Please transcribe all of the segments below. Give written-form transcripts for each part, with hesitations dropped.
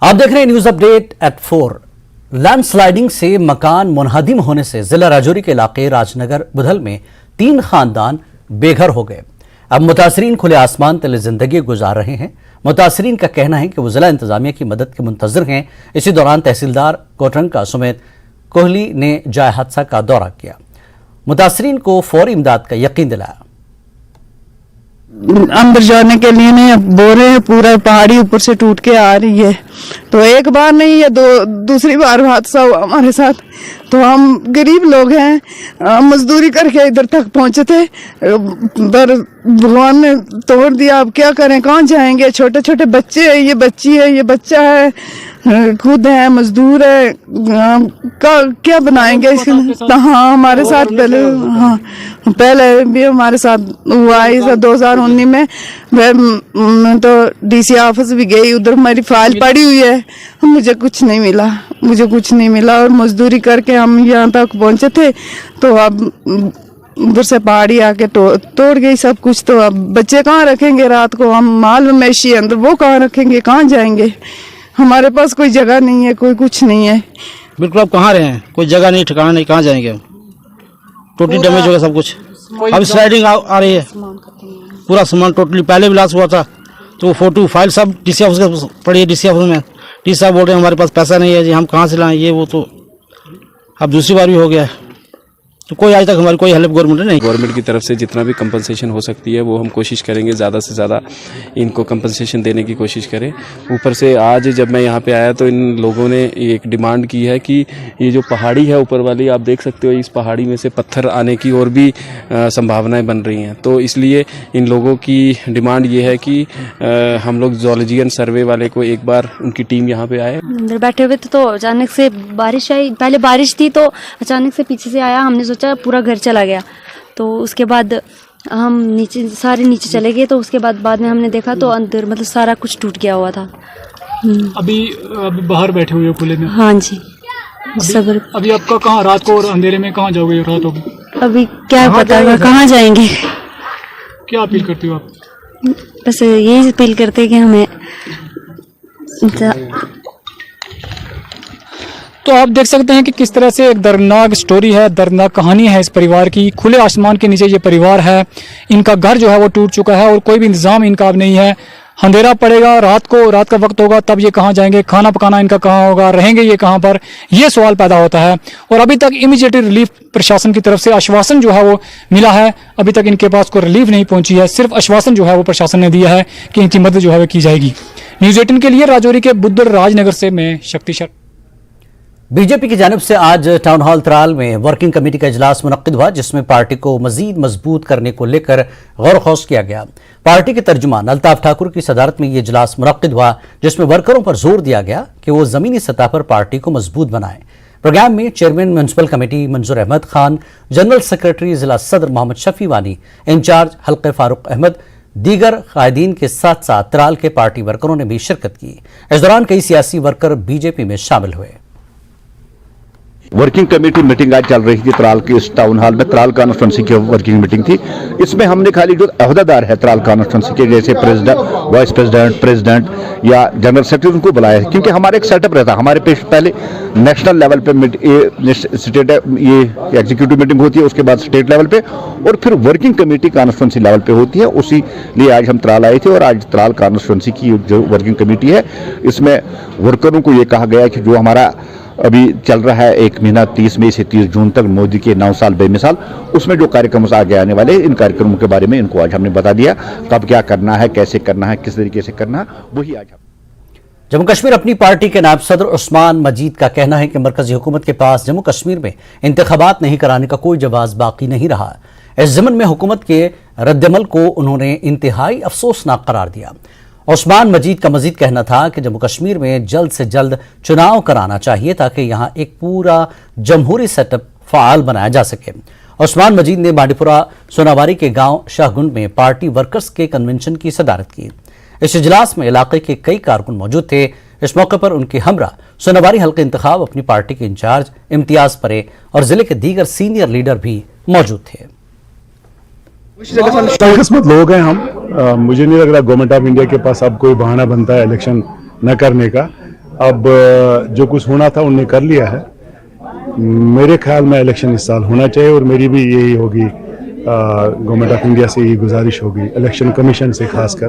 आप देख रहे हैं news update at 4। Land sliding से मकान मुनहदिम होने से जिला राजौरी के इलाके राजनगर बुधल में 3 खानदान बेघर हो गए। अब मुतासरीन खुले आसमान तले जिंदगी गुजार रहे हैं। मुतासरीन का कहना है कि वो जिला इंतजामिया की मदद के मुंतजर हैं। इसी दौरान तहसीलदार कोटरंका सुमेत कोहली ने जाए हादसा का दौरा किया। मुतासरीन को फौरी इमदाद का यकीन दिलाया। अंदर जाने के लिए नहीं बोरे हैं, पूरा पहाड़ी ऊपर से टूट के आ रही है। तो एक बार नहीं है, दूसरी बार हादसा हुआ हमारे साथ। तो हम गरीब लोग हैं, मजदूरी करके इधर तक पहुंचे थे, पर भगवान ने तोड़ दिया। अब क्या करें, कहाँ जाएंगे? छोटे छोटे बच्चे हैं, ये बच्ची है, ये बच्चा है, खुद है, मजदूर है, क्या बनाएंगे इसके? हाँ, हमारे साथ पहले भी हमारे साथ हुआ है 2019 में। मैं तो डीसी ऑफिस भी गई, उधर हमारी फाइल पड़ी हुई है, मुझे कुछ नहीं मिला और मजदूरी करके हम यहाँ तक पहुँचे थे। तो अब उधर से पहाड़ी आके तोड़ गई सब कुछ। तो अब बच्चे कहाँ रखेंगे रात को? हम माल मवेशी अंदर, वो कहाँ रखेंगे, कहाँ जाएंगे? हमारे पास कोई जगह नहीं है, कोई कुछ नहीं है। बिल्कुल, आप कहाँ रहे हैं? कोई जगह नहीं, ठिकाना नहीं, कहाँ जाएंगे? टोटली डैमेज हो गया सब कुछ। अब स्लाइडिंग आ रही है, पूरा सामान टोटली। पहले भी लॉस हुआ था, तो वो फोटो फाइल सब डीसी ऑफिस के पड़ी है। डीसी ऑफिस में डी साहब बोल रहे हैं हमारे पास पैसा नहीं है जी, हम कहाँ से लाएं ये वो। तो अब दूसरी बार भी हो गया है। तो कोई आज तक हमारी कोई हेल्प गवर्नमेंट नहीं। गवर्नमेंट की तरफ से जितना भी कंपनसेशन हो सकती है वो हम कोशिश करेंगे, ज़्यादा से ज़्यादा इनको कंपनसेशन देने की कोशिश करें। ऊपर से आज जब मैं यहाँ पे आया तो इन लोगों ने एक डिमांड की है कि ये जो पहाड़ी है ऊपर वाली, आप देख सकते हो, इस पहाड़ी में से पत्थर आने की और भी संभावनाएं बन रही हैं। तो इसलिए इन लोगों की डिमांड ये है कि हम लोग ज़ूलॉजिकल सर्वे वाले को एक बार उनकी टीम यहाँ पे आए। अंदर बैठे हुए थे तो अचानक से बारिश आई। पहले बारिश थी तो अचानक से पीछे से आया, हमने पूरा घर चला गया। तो उसके बाद हम सारे नीचे चले गए। तो उसके बाद में हमने देखा तो अंदर मतलब सारा कुछ टूट गया हुआ था। अभी बाहर बैठे हुए हो खुले में? हाँ जी, सबर। अभी आपका कहाँ, रात को और अंधेरे में कहाँ जाओगे रात को? अभी क्या पता कहाँ जाएंगे। क्या अपील करती हो आप? बस यही अपील करते हैं कि हमें। तो आप देख सकते हैं कि किस तरह से एक दर्दनाक स्टोरी है, दर्दनाक कहानी है इस परिवार की। खुले आसमान के नीचे ये परिवार है, इनका घर जो है वो टूट चुका है और कोई भी इंतजाम इनका अब नहीं है। अंधेरा पड़ेगा, रात का वक्त होगा, तब ये कहाँ जाएंगे? खाना पकाना इनका कहाँ होगा? रहेंगे ये कहाँ पर? ये सवाल पैदा होता है। और अभी तक इमीडिएट रिलीफ प्रशासन की तरफ से आश्वासन जो है वो मिला है, अभी तक इनके पास कोई रिलीफ नहीं पहुंची है। सिर्फ आश्वासन जो है वो प्रशासन ने दिया है कि इनकी मदद जो है वो की जाएगी। न्यूज़ 18 के लिए राजौरी के बुद्धर राजनगर से मैं शक्ति शर्मा। बीजेपी की जानिब से आज टाउन हॉल त्राल में वर्किंग कमेटी का इजलास मुनक्किद हुआ, जिसमें पार्टी को मजीद मजबूत करने को लेकर गौर खौस किया गया। पार्टी के तर्जुमान अल्ताफ ठाकुर की सदारत में यह इजलास मुनक्किद हुआ, जिसमें वर्करों पर जोर दिया गया कि वो जमीनी सतह पर पार्टी को मजबूत बनाएं। प्रोग्राम में चेयरमैन म्युनिसिपल कमेटी मंजूर अहमद खान, जनरल सेक्रेटरी जिला सदर मोहम्मद शफी वानी, इंचार्ज हल्के फारूक अहमद, दीगर कायदीन के साथ साथ त्राल के पार्टी वर्करों ने भी शिरकत की। इस दौरान कई सियासी वर्कर बीजेपी में शामिल हुए। वर्किंग कमेटी मीटिंग आज चल रही थी त्राल के इस टाउन हॉल में। त्राल कॉन्स्टिट्यूंसी की वर्किंग मीटिंग थी। इसमें हमने खाली जो अहदेदार है त्राल कॉन्स्टिट्यूंसी के, जैसे प्रेसिडेंट, वाइस प्रेसिडेंट या जनरल सेक्रेटरी, उनको बुलाया है। क्योंकि हमारे एक सेटअप रहता है, हमारे पहले नेशनल लेवल पे स्टेट ये एग्जीक्यूटिव मीटिंग होती है, उसके बाद स्टेट लेवल पे, और फिर वर्किंग कमेटी कॉन्स्टिट्यूंसी लेवल पे होती है। उसी लिए आज हम त्राल आए थे और आज त्राल कॉन्स्टिट्यूंसी की जो वर्किंग कमेटी है, इसमें वर्करों को ये कहा गया कि जो हमारा अभी चल रहा है 1 महीना 30 मई से 30 जून तक, मोदी के 9 साल बेमिसाल, उसमें जो कार्यक्रम आगे आने वाले, इन कार्यक्रमों के बारे में इनको आज हमने बता दिया। कब क्या करना है, कैसे करना है, किस तरीके से करना है, वही आज हम। जम्मू कश्मीर अपनी पार्टी के नायब सदर उस्मान मजीद का कहना है कि मरकजी हुकूमत के पास जम्मू कश्मीर में इंतखाबात नहीं कराने का कोई जवाब बाकी नहीं रहा। इस ज़मन में हुकूमत के रद्दमल को उन्होंने इंतहाई अफसोसनाक करार दिया। उस्मान मजीद का मजीद कहना था कि जम्मू कश्मीर में जल्द से जल्द चुनाव कराना चाहिए ताकि यहाँ एक पूरा जमहूरी सेटअप फ़ाल बनाया जा सके। उस्मान मजीद ने बांडीपुरा सोनावारी के गांव शाहगुंड में पार्टी वर्कर्स के कन्वेंशन की सदारत की। इस इजलास में इलाके के कई कारकुन मौजूद थे। इस मौके पर उनके हमरा सोनावारी हल्के इंतखाब अपनी पार्टी के इंचार्ज इम्तियाज परे और जिले के दीगर सीनियर लीडर भी मौजूद थे। खुशकिस्मत लोग हैं हम। मुझे नहीं लग रहा गवर्नमेंट ऑफ इंडिया के पास अब कोई बहाना बनता है इलेक्शन न करने का। अब जो कुछ होना था उनने कर लिया है। मेरे ख्याल में इलेक्शन इस साल होना चाहिए और मेरी भी यही होगी, गवर्नमेंट ऑफ इंडिया से यही गुजारिश होगी, इलेक्शन कमीशन से खासकर,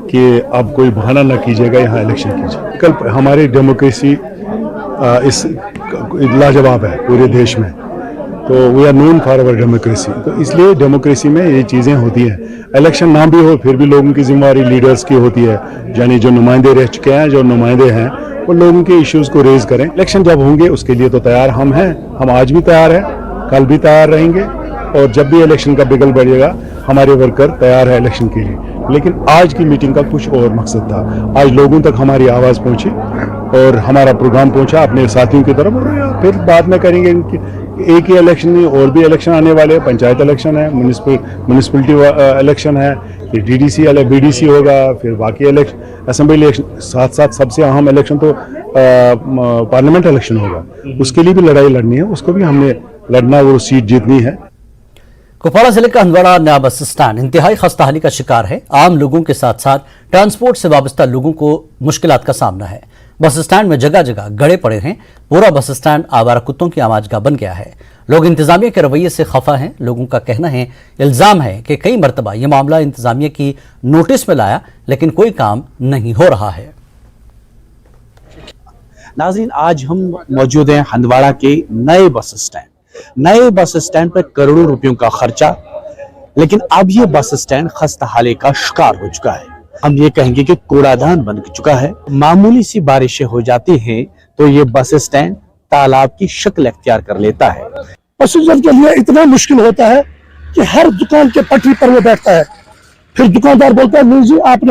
कि अब कोई बहाना ना कीजिएगा, यहाँ इलेक्शन कीजिए। कल हमारी डेमोक्रेसी इस लाजवाब है पूरे देश में, तो we are known for our democracy, तो इसलिए डेमोक्रेसी में ये चीज़ें होती हैं। इलेक्शन ना भी हो फिर भी लोगों की जिम्मेवारी लीडर्स की होती है, यानी जो नुमाइंदे रह चुके हैं, जो नुमाइंदे हैं, वो लोगों के इश्यूज को रेज करें। इलेक्शन जब होंगे उसके लिए तो तैयार हम हैं, हम आज भी तैयार हैं, कल भी तैयार रहेंगे, और जब भी इलेक्शन का बिगल बढ़ेगा हमारे वर्कर तैयार है इलेक्शन के लिए। लेकिन आज की मीटिंग का कुछ और मकसद था, आज लोगों तक हमारी आवाज़ पहुंची और हमारा प्रोग्राम पहुंचा अपने साथियों की तरफ, और फिर बाद में करेंगे। एक ही इलेक्शन नहीं, और भी इलेक्शन आने वाले हैं, पंचायत इलेक्शन है, म्यूनिसिपलिटी इलेक्शन है, फिर डीडीसी बीडीसी होगा, फिर बाकी इलेक्शन, असेंबली इलेक्शन, साथ साथ सबसे अहम इलेक्शन तो पार्लियामेंट इलेक्शन होगा, उसके लिए भी लड़ाई लड़नी है, उसको भी हमने लड़ना, वो सीट जीतनी है। कुपवाड़ा जिले का हंदवाड़ा नया बस स्टैंड इंतहाई खस्ताहाली का शिकार है। आम लोगों के साथ साथ ट्रांसपोर्ट से वाबस्ता लोगों को मुश्किलात का सामना है। बस स्टैंड में जगह जगह गड़े पड़े हैं। पूरा बस स्टैंड आवारा कुत्तों की आमाजगाह बन गया है। लोग इंतजामिया के रवैये से खफा हैं। लोगों का कहना है, इल्जाम है कि कई मरतबा यह मामला इंतजामिया की नोटिस में लाया, लेकिन कोई काम नहीं हो रहा है। नाज़रीन, आज हम मौजूद हैं हंदवाड़ा के नए बस स्टैंड। नए बस स्टैंड पर करोड़ों रुपयों का खर्चा, लेकिन अब ये बस स्टैंड खस्ताहाली का शिकार हो चुका है। हम ये कहेंगे कि कूड़ादान बन चुका है। मामूली सी बारिशें हो जाती हैं तो ये बस स्टैंड तालाब की शक्ल इख्तियार कर लेता है। पैसेंजर के लिए इतना मुश्किल होता है कि हर दुकान के पटरी पर वो बैठता है, फिर दुकानदार बोलता है नहीं जी आप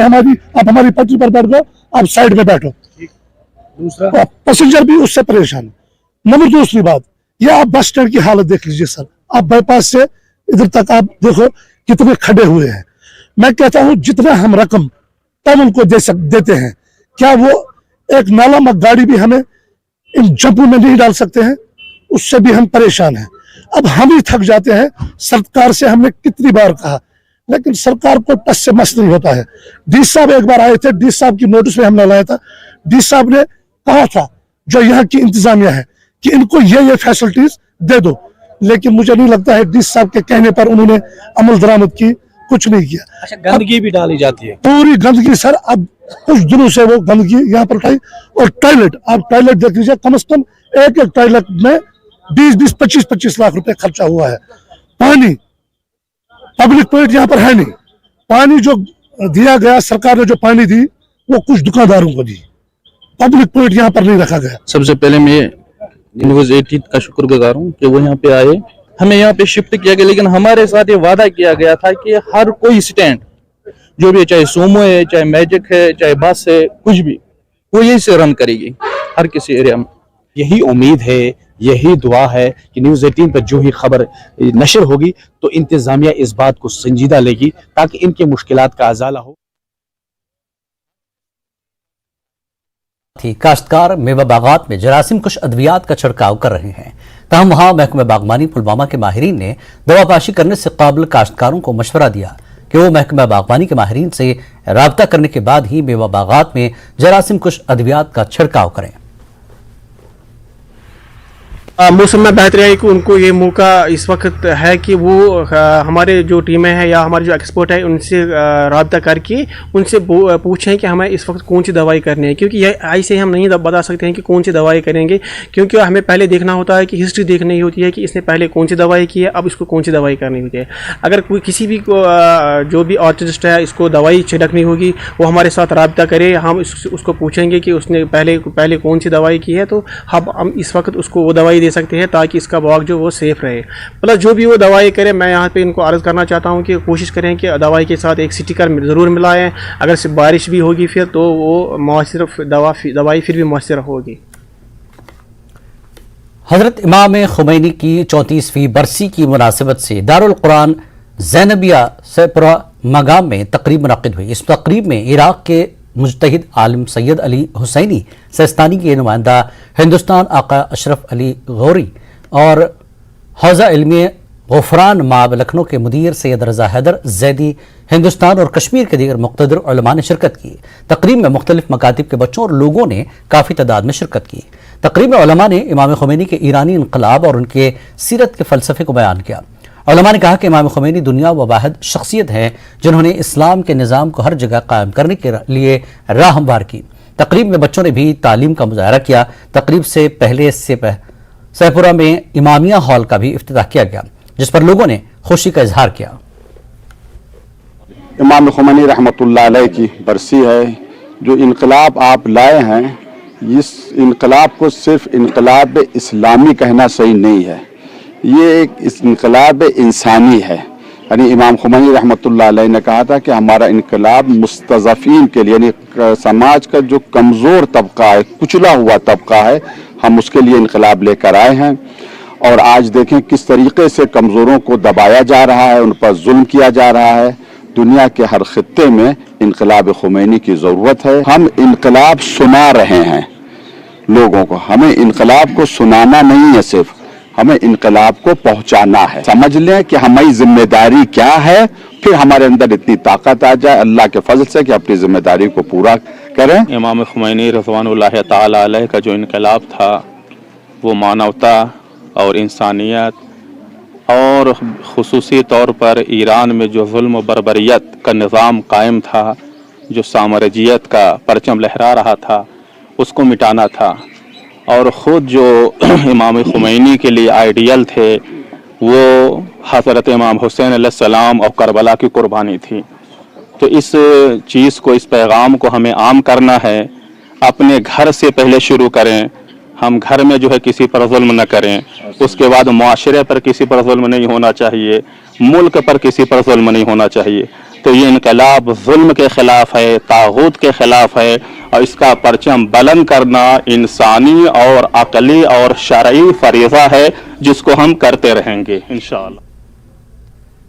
हमारी पटरी पर बैठ गए, आप साइड में बैठो। दूसरा पैसेंजर भी उससे परेशान। नंबर दूसरी बात, ये आप बस स्टैंड की हालत देख लीजिए सर, आप बाईपास से इधर तक आप देखो कितने खड़े हुए हैं। मैं कहता हूं जितना हम रकम तब उनको देते हैं, क्या वो एक नाला मक गाड़ी भी हमें इन जंपू में नहीं डाल सकते हैं? उससे भी हम परेशान हैं। अब हम ही थक जाते हैं। सरकार से हमने कितनी बार कहा, लेकिन सरकार को टस से मस नहीं होता है। डी साहब एक बार आए थे, डी साहब की नोटिस में हमने लाया था। डी साहब ने कहा था जो यहाँ की इंतजामिया है कि इनको ये फैसिलिटीज दे दो, लेकिन मुझे नहीं लगता है डी साहब के कहने पर उन्होंने अमल दरामद की, कुछ नहीं किया। अच्छा, गंदगी भी डाली जाती है, पूरी गंदगी सर। अब कुछ दिनों से वो गंदगी यहाँ पर उठाई। और टॉयलेट, आप टॉयलेट देख लीजिए, कम से कम एक टॉयलेट में 20-20, 25-25 लाख रुपए खर्चा हुआ है। पानी, पब्लिक टॉयलेट यहाँ पर है नहीं। पानी जो दिया गया, सरकार ने जो पानी दी वो कुछ दुकानदारों को दी, पब्लिक टॉयलेट यहाँ पर नहीं रखा गया। सबसे पहले मैं न्यूज़ 18 का शुक्रगुजार हूँ कि वो यहाँ पे आए, हमें यहाँ पे शिफ्ट किया गया। लेकिन हमारे साथ ये वादा किया गया था कि हर कोई स्टैंड जो भी, चाहे सोमो है, चाहे मैजिक है, चाहे बस है, कुछ भी, वो यही से रन करेगी हर किसी एरिया में। यही उम्मीद है, यही दुआ है कि न्यूज़ 18 पर जो ही खबर नशर होगी तो इंतजामिया इस बात को संजीदा लेगी ताकि इनकी मुश्किलात का अजाला हो। काश्तकार मेवा बागात में जरासीम कुछ अद्वियात का छिड़काव कर रहे हैं। तहम वहां महकमा बागबानी पुलवामा के माहिरीन ने दवापाशी करने से काबिल काश्तकारों को मशवरा दिया कि वो महकमा बागबानी के माहिरीन से राब्ता करने के बाद ही मेवा बागात में जरासीम कुछ अद्वियात का छिड़काव करें। मौसम में बेहतरी है कि उनको ये मौका इस वक्त है कि वो हमारे जो टीमें हैं या हमारे जो एक्सपर्ट है उनसे राब्ता करके उनसे पूछें कि हमें इस वक्त कौन सी दवाई करनी है, क्योंकि ये ऐसे हम नहीं बता सकते हैं कि कौन सी दवाई करेंगे, क्योंकि हमें पहले देखना होता है कि हिस्ट्री देखनी होती है कि इसने पहले कौन सी दवाई की है, अब इसको कौन सी दवाई करनी होती है। अगर कोई किसी भी जो भी आर्टिस्ट है इसको दवाई छिड़कनी होगी वो हमारे साथ राब्ता करे, हम उसको पूछेंगे कि उसने पहले कौन सी दवाई की है, तो हम इस वक्त उसको वो दवाई सकते हैं ताकि इसका बाग जो वो सेफ रहे। प्लस जो भी वो दवाई करे, मैं यहाँ पे इनको अर्ज़ करना चाहता हूँ कि कोशिश करें कि दवाई के साथ एक स्टिकर ज़रूर मिलाएं। अगर से बारिश भी होगी फिर तो वो मौसर दवाई फिर भी मौसर होगी। हज़रत इमाम खुमैनी की 34वीं बरसी की मुनासिबत से दारुल कुरान ज़ैनबिया सैपुरा मगाम में तकरीब मुनक़िद हुई। इस तकरीब में इराक़ के मुजतहिद आलिम सैयद अली हुसैनी सिस्तानी के नुमाइंदा हिंदुस्तान आका अशरफ अली गौरी और हौज़ा इल्मी गुफरान माब लखनऊ के मुदीर सैयद रजा हैदर जैदी, हिंदुस्तान और कश्मीर के दीगर मुक़्तदर उलमा ने शिरकत की। तकरीब में मुख्तलिफ मकातिब के बच्चों और लोगों ने काफ़ी तादाद में शिरकत की। तकरीब में उलमा ने इमाम खुमैनी के ईरानी इनकलाब और उनके सीरत के फ़लसफ़े को बयान किया। उलमा ने कहा कि इमाम खुमैनी दुनिया व वाहिद शख्सियत हैं जिन्होंने इस्लाम के निज़ाम को हर जगह कायम करने के लिए राह हमवार की। तकरीब में बच्चों ने भी तालीम का मुजाहरा किया। तकरीब से पहले सहपुरा में इमामिया हॉल का भी इफ्तिताह किया गया, जिस पर लोगों ने खुशी का इजहार किया। इमाम खुमैनी रहमतुल्लाह अलैह की बरसी है। जो इनकलाब आप लाए हैं, इस इनकलाब को सिर्फ इनकलाब इस्लामी कहना सही नहीं है, ये एक इनकलाब इंसानी है। यानी इमाम खुमैनी रहमतुल्लाह अलैह ने कहा था कि हमारा इनकलाब मुस्तज़फ़ीन के लिए, यानी समाज का जो कमज़ोर तबका है, कुचला हुआ तबका है, हम उसके लिए इनकलाब लेकर आए हैं। और आज देखें किस तरीके से कमज़ोरों को दबाया जा रहा है, उन पर जुल्म किया जा रहा है। दुनिया के हर खित्ते में इनकलाब खुमैनी की ज़रूरत है। हम इनकलाब सुना रहे हैं लोगों को, हमें इनकलाब को सुनाना नहीं है, सिर्फ हमें इनकलाब को पहुंचाना है। समझ लें कि हमारी जिम्मेदारी क्या है, फिर हमारे अंदर इतनी ताकत आ जाए अल्लाह के फजल से कि अपनी जिम्मेदारी को पूरा करें। इमाम खुमैनी रज़वानुल्लाह ताला अलैह का जो इनकलाब था वो मानवता और इंसानियत और खुसूसी तौर पर ईरान में जो जुल्म व बर्बरियत का निज़ाम कायम था, जो साम्राज्यियत का परचम लहरा रहा था, उसको मिटाना था। और ख़ुद जो इमाम खुमैनी के लिए आइडियल थे वो हज़रत इमाम हुसैन अलैहिस्सलाम और करबला की कुर्बानी थी। तो इस चीज़ को, इस पैगाम को हमें आम करना है। अपने घर से पहले शुरू करें, हम घर में जो है किसी पर जुल्म न करें, उसके बाद मुआशरे पर किसी पर जुल्म नहीं होना चाहिए, मुल्क पर किसी पर जुल्म नहीं होना चाहिए। तो ये इनकलाब जुल्म के ख़िलाफ़ है, तागूत के ख़िलाफ़ है, और इसका परचम बुलंद करना इंसानी और अक़ली और शरई फ़रीज़ा है, जिसको हम करते रहेंगे इंशाअल्लाह।